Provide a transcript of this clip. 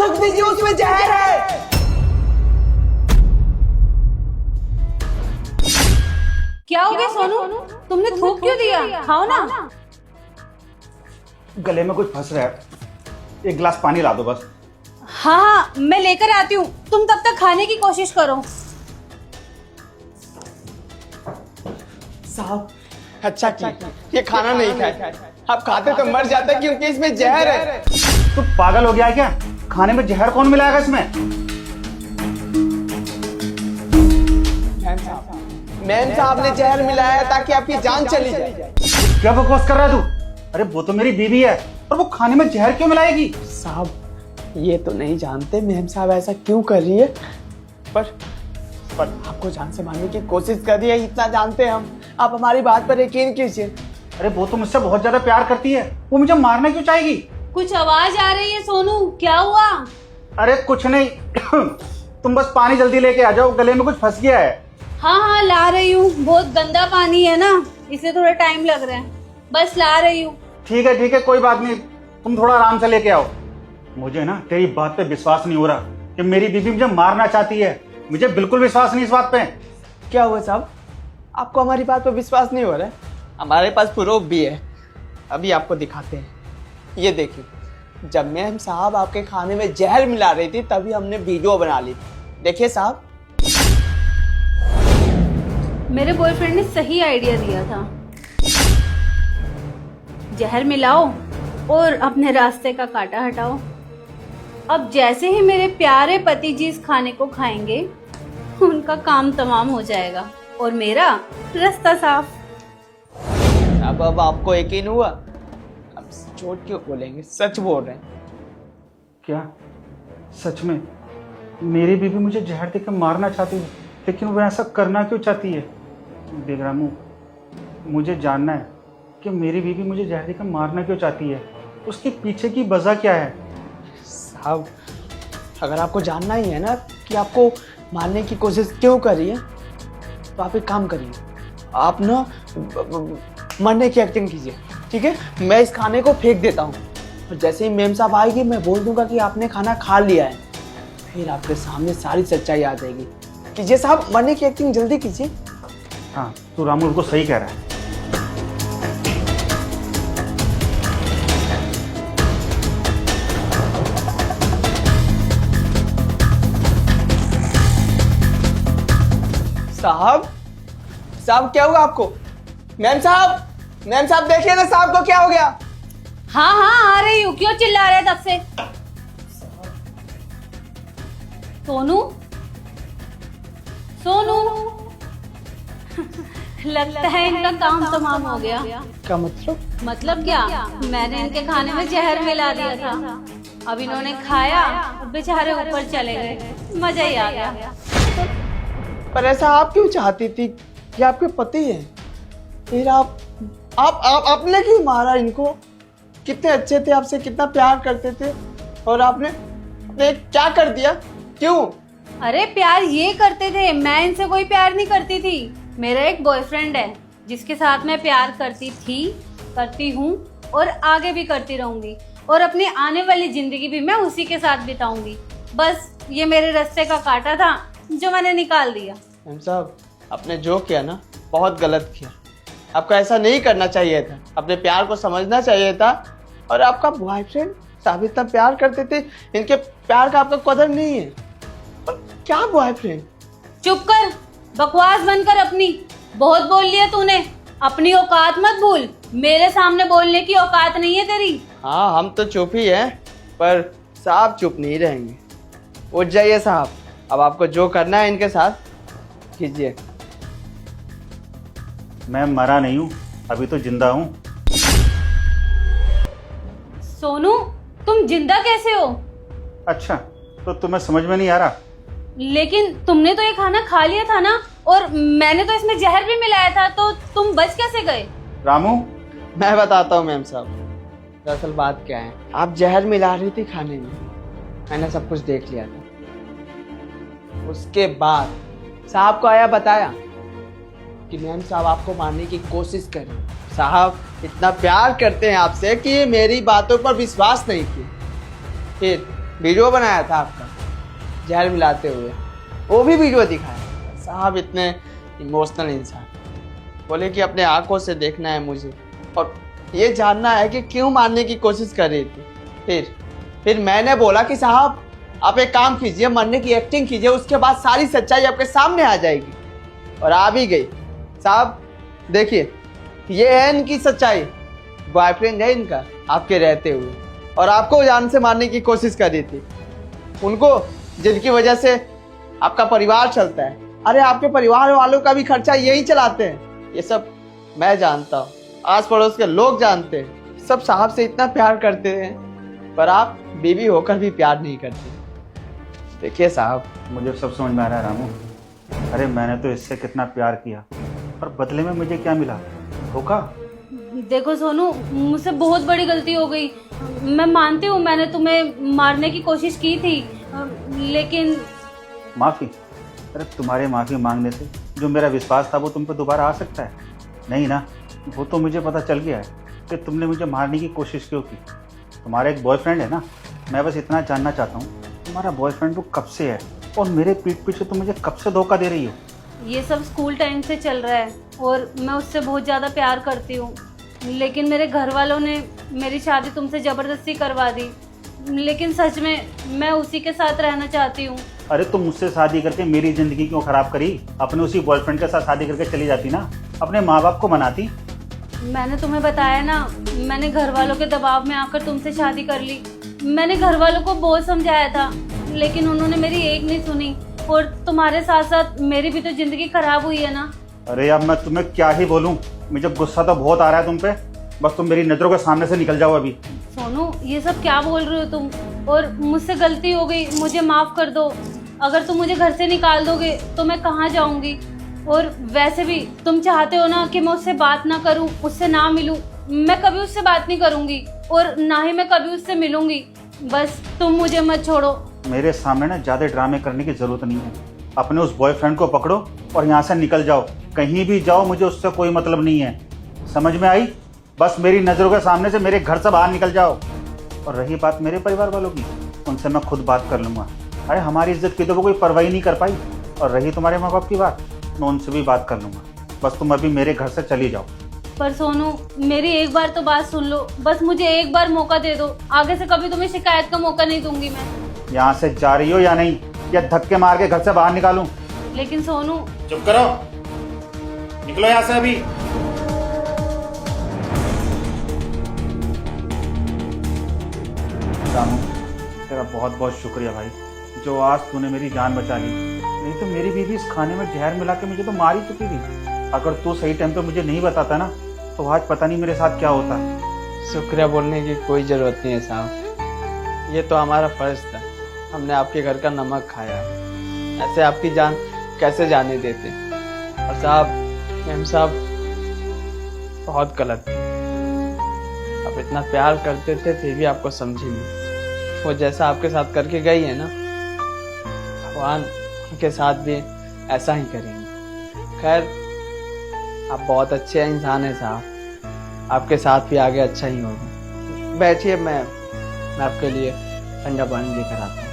थूक दीजिए, उसमें जहर है। क्या हो गया सोनू, तुमने थूक क्यों दिया? खाओ ना। गले में कुछ फंस रहा है, एक गिलास पानी ला दो बस। हाँ हाँ मैं लेकर आती हूँ, तुम तब तक खाने की कोशिश करो। साहब अच्छा की ये खाना नहीं खाए, आप खाते तो मर जाते क्योंकि इसमें जहर है। तू पागल हो गया है क्या? खाने में जहर कौन मिलाएगा इसमें? मैम साहब ने जहर मिलाया ताकि आपकी जान चली जाए। क्या बकवास कर रहा है तू? अरे वो तो मेरी बीवी है, और वो खाने में जहर क्यों मिलाएगी? साहब ये तो नहीं जानते मैम साहब ऐसा क्यों कर रही है, पर आपको जान से मारने की कोशिश कर रही है, इतना जानते हैं हम। आप हमारी बात पर यकीन कीजिए। अरे वो तो मुझसे बहुत ज्यादा प्यार करती है, वो मुझे मारना क्यों चाहेगी? कुछ आवाज आ रही है सोनू, क्या हुआ? अरे कुछ नहीं तुम बस पानी जल्दी लेके आ जाओ, गले में कुछ फंस गया है। हाँ हाँ ला रही हूँ, बहुत गंदा पानी है ना, इसलिए थोड़ा टाइम लग रहा है, बस ला रही हूँ। ठीक है कोई बात नहीं, तुम थोड़ा आराम से लेके आओ। मुझे ना तेरी बात पे विश्वास नहीं हो रहा कि मेरी बीवी मुझे मारना चाहती है। मुझे बिल्कुल विश्वास नहीं इस बात पे। क्या हुआ साहब, आपको हमारी बात पर विश्वास नहीं हो रहा है? हमारे पास प्रूफ भी है, अभी आपको दिखाते हैं। ये देखिए, जब मैम साहब आपके खाने में जहर मिला रही थी तभी हमने वीडियो बना ली। देखिए साहब, मेरे बॉयफ्रेंड ने सही आइडिया दिया था, जहर मिलाओ और अपने रास्ते का कांटा हटाओ। अब जैसे ही मेरे प्यारे पति जी इस खाने को खाएंगे, उनका काम तमाम हो जाएगा और मेरा रास्ता साफ। अब आपको यकीन हुआ? अब झूठ क्यों बोलेंगे, सच बोल रहे हैं। क्या सच में मेरी बीवी मुझे जहर देकर मारना चाहती है? लेकिन वो ऐसा करना क्यों चाहती है? बेगरामू, मुझे जानना है कि मेरी बीवी मुझे जहर देकर मारना क्यों चाहती है, उसके पीछे की वजह क्या है? साहब अगर आपको जानना ही है ना कि आपको मारने की कोशिश क्यों कर रही है, तो आप एक काम करिए, आप ना मरने की एक्टिंग कीजिए, ठीक है? मैं इस खाने को फेंक देता हूँ और जैसे ही मैम साहब आएगी मैं बोल दूंगा कि आपने खाना खा लिया है, फिर आपके सामने सारी सच्चाई आ जाएगी। कीजिए साहब, मरने की एक्टिंग जल्दी कीजिए। हाँ तू रामू को सही कह रहा है। साहब क्या हुआ आपको? मैम साहब देखिए ना, साहब को क्या हो गया? हाँ हाँ आ रही हूँ, क्यों चिल्ला रहे तब से? सोनू लगता है इनका काम तमाम हो गया। क्या मतलब? मतलब क्या, मैंने इनके खाने में जहर मिला दिया था, अब इन्होंने खाया और बेचारे ऊपर चले गए, मजा ही आ गया। पर ऐसा आप क्यों चाहती थी? ये आपके पति हैं, फिर आपने क्यों मारा इनको? कितने अच्छे थे, आपसे कितना प्यार करते थे, और आपने क्या कर दिया? क्यों? अरे प्यार ये करते थे, मैं इनसे कोई प्यार नहीं करती थी। मेरा एक बॉयफ्रेंड है जिसके साथ मैं प्यार करती थी, करती हूँ और आगे भी करती रहूंगी, और अपनी आने वाली जिंदगी भी मैं उसी के साथ बिताऊंगी। बस ये मेरे रास्ते का कांटा था जो मैंने निकाल दिया। मैम साहब आपने जो किया ना बहुत गलत किया, आपको ऐसा नहीं करना चाहिए था, अपने प्यार को समझना चाहिए था। और आपका बॉयफ्रेंड साहब इतना प्यार करते थे, इनके प्यार का आपका कदर नहीं है। और क्या बॉयफ्रेंड? चुप कर, बकवास बंद कर अपनी, बहुत बोल लिया तूने, अपनी औकात मत भूल, मेरे सामने बोलने की औकात नहीं है तेरी। हाँ हम तो चुप ही हैं, पर साहब चुप नहीं रहेंगे। उठ जाइए साहब, अब आपको जो करना है इनके साथ कीजिए। मैं मरा नहीं हूँ, अभी तो जिंदा हूँ। सोनू तुम जिंदा कैसे हो? अच्छा तो तुम्हें समझ में नहीं आ रहा? लेकिन तुमने तो ये खाना खा लिया था ना, और मैंने तो इसमें जहर भी मिलाया था, तो तुम बच कैसे गए? रामू मैं बताता हूँ मैम साहब, दरअसल बात क्या है, आप जहर मिला रही थी खाने में, मैंने सब कुछ देख लिया था। उसके बाद साहब को आया बताया कि मैम साहब आपको मारने की कोशिश कर रही। साहब इतना प्यार करते हैं आपसे कि ये मेरी बातों पर विश्वास नहीं किए, फिर वीडियो बनाया था आपका जहर मिलाते हुए, वो भी वीडियो दिखाया। साहब इतने इमोशनल इंसान, बोले कि अपने आंखों से देखना है मुझे और ये जानना है कि क्यों मारने की कोशिश कर रही थी। फिर मैंने बोला कि साहब आप एक काम कीजिए, मरने की एक्टिंग कीजिए, उसके बाद सारी सच्चाई आपके सामने आ जाएगी। और आ भी गई। साहब देखिए, ये है इनकी सच्चाई। बॉयफ्रेंड है इनका आपके रहते हुए, और आपको जान से मारने की कोशिश कर रही थी, उनको जिनकी वजह से आपका परिवार चलता है। अरे आपके परिवार वालों का भी खर्चा यही चलाते हैं। ये सब मैं जानता हूँ, आस पड़ोस के लोग जानते हैं। सब साहब से इतना प्यार करते हैं, पर आप बीवी होकर भी प्यार नहीं करते। देखिए साहब, मुझे सब समझ में आ रहा है रामू। अरे मैंने तो इससे कितना प्यार किया, और बदले में मुझे क्या मिला? धोखा। देखो सोनू, मुझसे बहुत बड़ी गलती हो गई। मैं मानती हूँ मैंने तुम्हें मारने की कोशिश की थी, लेकिन माफ़ी? अरे तुम्हारे माफ़ी मांगने से जो मेरा विश्वास था वो तुम पे दोबारा आ सकता है? नहीं ना। वो तो मुझे पता चल गया है कि तुमने मुझे मारने की कोशिश क्यों की। तुम्हारा एक बॉयफ्रेंड है ना, मैं बस इतना जानना चाहता हूँ तुम्हारा बॉयफ्रेंड वो कब से है, और मेरे पीठ पीछे तुम मुझे कब से धोखा दे रही हो? ये सब स्कूल टाइम से चल रहा है और मैं उससे बहुत ज़्यादा प्यार करती हूँ, लेकिन मेरे घर वालों ने मेरी शादी तुमसे ज़बरदस्ती करवा दी। लेकिन सच में मैं उसी के साथ रहना चाहती हूँ। अरे तुम मुझसे शादी करके मेरी ज़िंदगी क्यों ख़राब करी? अपने उसी बॉयफ्रेंड के साथ शादी करके चली जाती ना, अपने माँ बाप को मनाती। मैंने तुम्हें बताया ना, मैंने घर वालों के दबाव में आकर तुमसे शादी कर ली। मैंने घर वालों को बहुत समझाया था, लेकिन उन्होंने मेरी एक नहीं सुनी, और तुम्हारे साथ साथ मेरी भी तो ज़िंदगी खराब हुई है ना। अरे अब मैं तुम्हें क्या ही बोलूँ, मुझे गुस्सा तो बहुत आ रहा है तुम पे। बस तुम मेरी नज़रों के सामने से निकल जाओ अभी। सोनू, ये सब क्या बोल रहे हो तुम? और मुझसे गलती हो गई, मुझे माफ़ कर दो। अगर तुम मुझे घर से निकाल दोगे तो मैं कहाँ जाऊँगी? और वैसे भी तुम चाहते हो ना कि मैं उससे बात ना करूँ, उससे ना मिलूँ। मैं कभी उससे बात नहीं करूँगी और ना ही मैं कभी उससे मिलूँगी। बस तुम मुझे मत छोड़ो। मेरे सामने ना ज़्यादा ड्रामे करने की ज़रूरत नहीं है। अपने उस बॉयफ्रेंड को पकड़ो और यहाँ से निकल जाओ। कहीं भी जाओ, मुझे उससे कोई मतलब नहीं है। समझ में आई? बस मेरी नज़रों के सामने से मेरे घर से बाहर निकल जाओ। और रही बात मेरे परिवार वालों की, उनसे मैं खुद बात कर लूँगा। अरे हमारी इज्जत की तो वो कोई परवाह ही नहीं कर पाई। और रही तुम्हारे माँ बाप की बात, मैं उनसे भी बात कर लूँगा। बस तुम अभी मेरे घर से चली जाओ। पर सोनू, मेरी एक बार तो बात सुन लो। बस मुझे एक बार मौका दे दो। आगे से कभी तुम्हें शिकायत का मौका नहीं दूंगी मैं। यहाँ से जा रही हो या नहीं, या धक्के मार के घर से बाहर निकालूं? लेकिन सोनू। चुप करो, निकलो यहाँ से अभी। रामू, तेरा बहुत बहुत शुक्रिया भाई, जो आज तूने मेरी जान बचा ली। नहीं तो मेरी बीवी इस खाने में जहर मिला के मुझे तो मार ही चुकी थी। अगर तू सही टाइम पे मुझे नहीं बताता ना, तो आज पता नहीं मेरे साथ क्या होता। शुक्रिया बोलने की कोई ज़रूरत नहीं है साहब, ये तो हमारा फ़र्ज़ था। हमने आपके घर का नमक खाया, ऐसे आपकी जान कैसे जाने देते। और साहब, मैम साहब बहुत गलत थे। आप इतना प्यार करते थे फिर भी आपको समझी नहीं। वो जैसा आपके साथ करके गई है ना, भगवान उनके साथ भी ऐसा ही करेंगे। खैर, आप बहुत अच्छे इंसान हैं साहब, आपके साथ भी आगे अच्छा ही होगा। बैठिए, मैं आपके लिए ठंडा पानी लेकर आता हूँ।